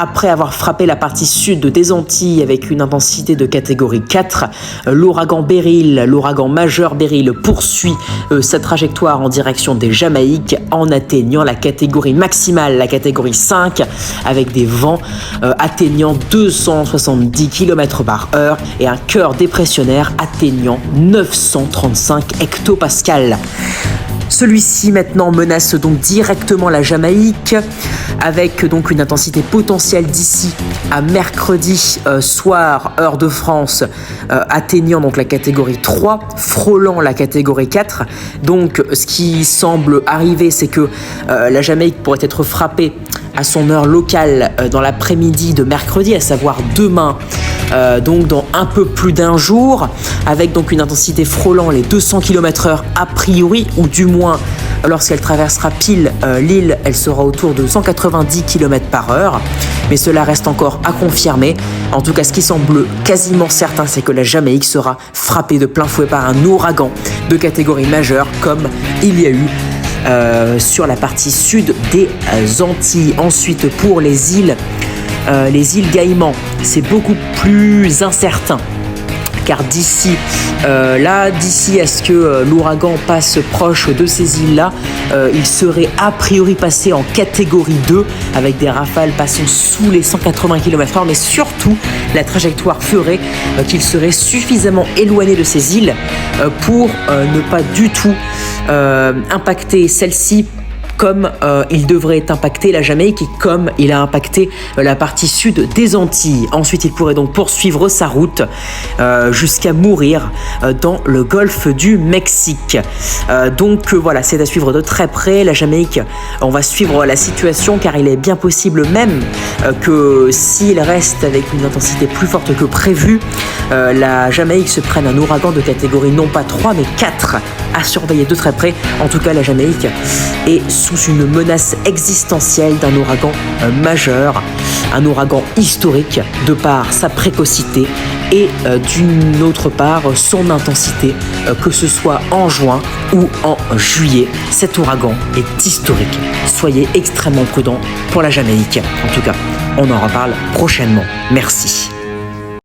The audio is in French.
Après avoir frappé la partie sud des Antilles avec une intensité de catégorie 4, l'ouragan majeur Beryl poursuit sa trajectoire en direction des Jamaïques en atteignant la catégorie maximale, la catégorie 5, avec des vents atteignant 270 km/h et un cœur dépressionnaire atteignant 935 hectopascales. Celui-ci maintenant menace donc directement la Jamaïque avec donc une intensité potentielle d'ici à mercredi soir heure de France atteignant donc la catégorie 3, frôlant la catégorie 4. Donc ce qui semble arriver, c'est que la Jamaïque pourrait être frappée à son heure locale dans l'après-midi de mercredi, à savoir demain. Donc dans un peu plus d'un jour, avec donc une intensité frôlant les 200 km/h a priori, ou du moins lorsqu'elle traversera pile l'île, elle sera autour de 190 km/h, mais cela reste encore à confirmer. En tout cas, ce qui semble quasiment certain, c'est que la Jamaïque sera frappée de plein fouet par un ouragan de catégorie majeure, comme il y a eu sur la partie sud des Antilles. Ensuite, pour les îles Caïmans, c'est beaucoup plus incertain. Car d'ici à ce que l'ouragan passe proche de ces îles-là, il serait a priori passé en catégorie 2 avec des rafales passant sous les 180 km/h, mais surtout la trajectoire ferait qu'il serait suffisamment éloigné de ces îles pour ne pas du tout impacter celles-ci comme il devrait impacter la Jamaïque et comme il a impacté la partie sud des Antilles. Ensuite, il pourrait donc poursuivre sa route jusqu'à mourir dans le golfe du Mexique. Donc voilà, c'est à suivre de très près. La Jamaïque, on va suivre la situation car il est bien possible même que s'il reste avec une intensité plus forte que prévu, la Jamaïque se prenne un ouragan de catégorie non pas 3 mais 4 à surveiller de très près. En tout cas, la Jamaïque est sous une menace existentielle d'un ouragan majeur, un ouragan historique de par sa précocité et d'une autre part son intensité, que ce soit en juin ou en juillet. Cet ouragan est historique. Soyez extrêmement prudents pour la Jamaïque. En tout cas, on en reparle prochainement. Merci.